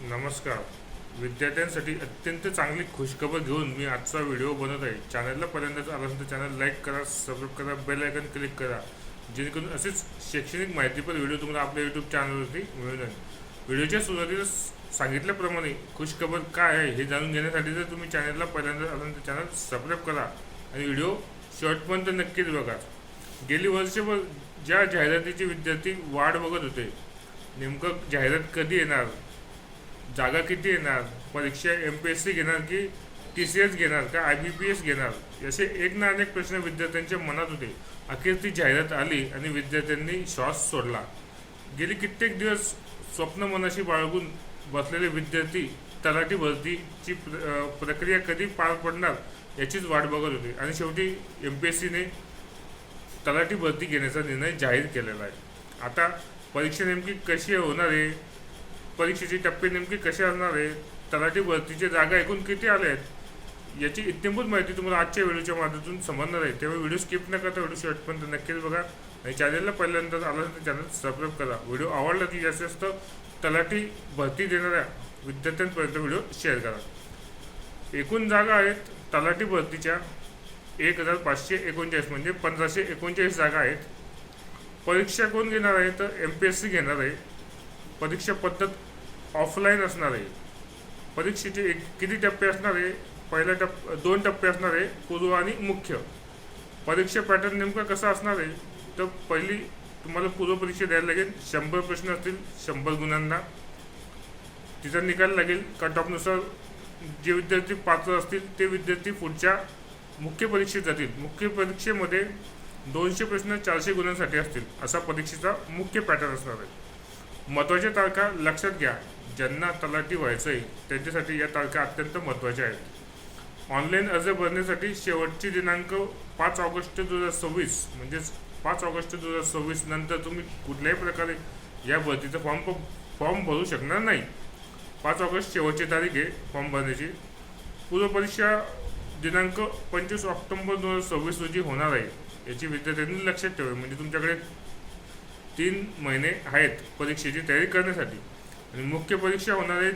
नमस्कार. विद्यार्थ्यांसाठी अत्यंत चांगली खुशखबर घेऊन मी आजचा व्हिडिओ बनवत आहे. चॅनलला पहिल्यांदाच आला असेल तर चॅनल लाईक करा, सबस्क्राईब करा, बेल आयकॉन क्लिक करा, जेणेकरून असेच शैक्षणिक माहितीपर व्हिडिओ तुम्हाला आपल्या यूट्यूब चॅनलवरती मिळून जाईल. व्हिडिओच्या सुरुवातीला सांगितल्याप्रमाणे खुशखबर काय आहे हे जाणून घेण्यासाठी जर तुम्ही चॅनलला पहिल्यांदाच आला तर चॅनल सबस्क्राईब करा आणि व्हिडिओ शेवटपर्यंत नक्कीच बघा. गेली वर्षभर ज्या जाहिरातीचे विद्यार्थी वाट बघत होते, नेमकं जाहिरात कधी येणार, जागा किती येणार, परीक्षा MPSC घेणार की TCS घेणार का IBPS घेणार, असे एक ना अनेक प्रश्न विद्यार्थ्यांच्या मनात होते. अखेर ती जाहिरात आली आणि विद्यार्थ्यांनी श्वास सोडला. गेली कित्येक दिवस स्वप्न मनाशी बाळगून बसलेले विद्यार्थी तलाठी भरतीची प्रक्रिया कधी पार पडणार याचीच वाट बघत होते आणि शेवटी MPSCने तलाठी भरती घेण्याचा निर्णय जाहीर केलेला आहे. आता परीक्षा नेमकी कशी होणार आहे, परीक्षेचे टप्पे नेमके कसे असणार आहे, तलाठी भरतीच्या जागा एकूण किती आल्या आहेत याची इत्यंभूत माहिती तुम्हाला आजच्या व्हिडिओच्या माध्यमातून समजणार आहे. तेव्हा व्हिडिओ स्किप न करता व्हिडिओ शेवटपर्यंत नक्कीच बघा आणि चॅनलला पहिल्यांदाच आला तर चॅनल सबस्क्राईब करा. व्हिडिओ आवडला की जास्तीत जास्त तलाठी भरती देणाऱ्या विद्यार्थ्यांपर्यंत व्हिडिओ शेअर करा. एकूण जागा आहेत तलाठी भरतीच्या 1539 म्हणजे 1539 जागा आहेत. परीक्षा कोण घेणार आहे तर MPSC घेणार आहे. परीक्षा पद्धत ऑफलाईन असणार आहे. परीक्षेचे किती टप्पे असणार आहे, पहिला 2 टप्पे असणार आहे, पूर्व आणि मुख्य. परीक्षा पॅटर्न नेमका कसा असणार आहे तर पहिली तुम्हाला पूर्व परीक्षा द्यायला लागेल. 100 प्रश्न असतील 100 गुणांना. तिचा निकाल लागेल. कट ऑफनुसार जे विद्यार्थी पात्र असतील ते विद्यार्थी पुढच्या मुख्य परीक्षेत जातील. मुख्य परीक्षेमध्ये 200 प्रश्न 400 गुणांसाठी असतील. असा परीक्षेचा मुख्य पॅटर्न असणार आहे. महत्त्वाच्या तारखा लक्षात घ्या. ज्यांना तलाठी व्हायचं आहे त्यांच्यासाठी या तारखा अत्यंत महत्त्वाच्या आहेत. ऑनलाईन अर्ज भरण्यासाठी शेवटची दिनांक 5 ऑगस्ट 2026 म्हणजेच 5 ऑगस्ट 2026 नंतर तुम्ही कुठल्याही प्रकारे या भरतीचा फॉर्म भरू शकणार नाही. 5 ऑगस्ट शेवटची तारीख आहे फॉर्म भरण्याची. पूर्वपरीक्षा दिनांक 25 ऑक्टोबर 2026 रोजी होणार आहे. याची विद्यार्थ्यांनी लक्षात ठेवा. म्हणजे तुमच्याकडे 3 महिने आहेत परीक्षेची तयारी करण्यासाठी. आणि मुख्य परीक्षा होणार आहे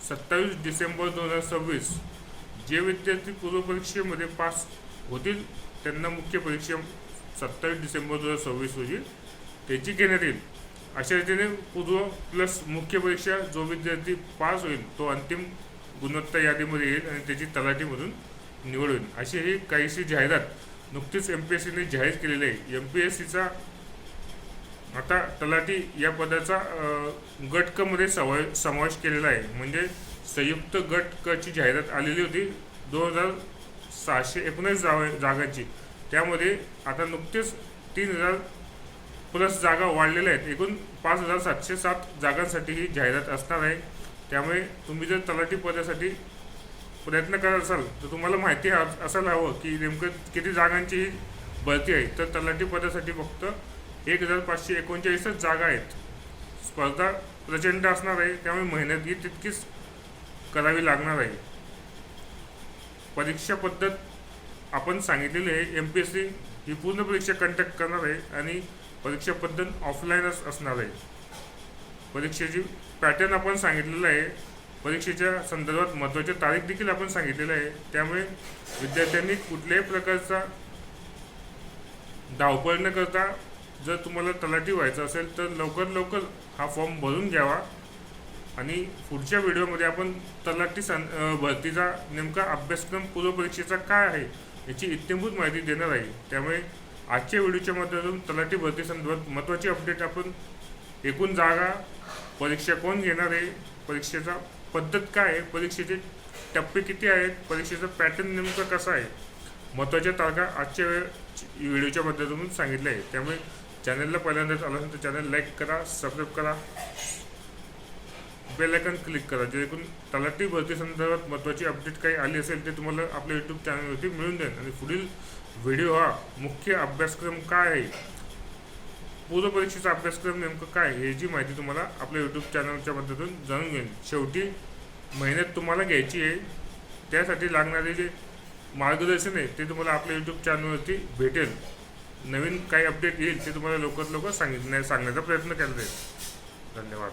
27 डिसेंबर 2026. जे विद्यार्थी पूर्वपरीक्षेमध्ये पास होतील त्यांना मुख्य परीक्षा 27 डिसेंबर 2026 रोजी त्याची घेण्यात येईल. अशा रीतीने पूर्व प्लस मुख्य परीक्षा जो विद्यार्थी पास होईल तो अंतिम गुणवत्ता यादीमध्ये येईल आणि त्याची तलाठीमधून निवड होईल. अशी ही काहीशी जाहिरात नुकतीच MPSCने जाहीर केलेली आहे. MPSCचा आता तलाठी या पदाचा गट क मध्ये समावेश केलेला आहे. म्हणजे संयुक्त गट क ची जाहिरात आलेली होती 2619 जागांची. त्यामध्ये आता नुकतेच 3000 प्लस जागा वाढलेल्या आहेत. एकूण 5707 जागांसाठी ही जाहिरात असणार आहे. त्यामुळे तुम्ही जर तलाठी पदासाठी प्रयत्न करत असाल तर तुम्हाला माहिती असायला हवं की नेमकं किती जागांची ही भरती आहे. तर तलाठी पदासाठी फक्त 1539 जागा आहेत. स्पर्धा प्रचंड असणार आहे. त्यामुळे मेहनत ही तितकीच करावी लागणार आहे. परीक्षा पद्धत आपण सांगितलेली आहे. MPSC ही पूर्ण परीक्षा कंडक्ट करणार आहे आणि परीक्षा पद्धत ऑफलाईनच असणार आहे. परीक्षेची पॅटर्न आपण सांगितलेलं आहे. परीक्षेच्या संदर्भात महत्त्वाच्या तारीख देखील आपण सांगितलेलं आहे. त्यामुळे विद्यार्थ्यांनी कुठल्याही प्रकारचा धावपळ न करता जर तुम्हाला तलाठी व्हायचं असेल तर लवकर हा फॉर्म भरून घ्यावा. आणि पुढच्या व्हिडिओमध्ये आपण तलाठी भरतीचा नेमका अभ्यासक्रम पूर्वपरीक्षेचा काय आहे याची इत्यंभूत माहिती देणार आहे. त्यामुळे आजच्या व्हिडिओच्या माध्यमातून तलाठी भरती संदर्भात महत्त्वाची अपडेट आपण एकूण जागा, परीक्षा कोण घेणार आहे, परीक्षेचा पद्धत काय आहे, परीक्षेचे टप्पे किती आहेत, परीक्षेचा पॅटर्न नेमका कसा आहे, महत्त्वाच्या तारखा आजच्या व्हिडिओच्या माध्यमातून सांगितलं आहे. त्यामुळे चॅनलला पहिल्यांदाच आला असेल तर चॅनल लाईक करा, सबस्क्राईब करा, बेल आयकॉन क्लिक करा, जेणेकरून तलाठी भरती संदर्भात महत्त्वाची अपडेट काही आली असेल ते तुम्हाला आपल्या यूट्यूब चॅनलवरती मिळून जाईल. आणि पुढील व्हिडिओ हा मुख्य अभ्यासक्रम काय आहे, पूर्वपरीक्षेचा अभ्यासक्रम नेमकं काय आहे याची माहिती तुम्हाला आपल्या यूट्यूब चॅनलच्या माध्यमातून जाणून घेईल. शेवटी मेहनत तुम्हाला घ्यायची आहे. त्यासाठी लागणारे जे मार्गदर्शन आहे ते तुम्हाला आपल्या यूट्यूब चॅनलवरती भेटेल. नवीन काही अपडेट येईल ते तुम्हाला लवकर सांगण्याचा प्रयत्न केला जाईल. धन्यवाद.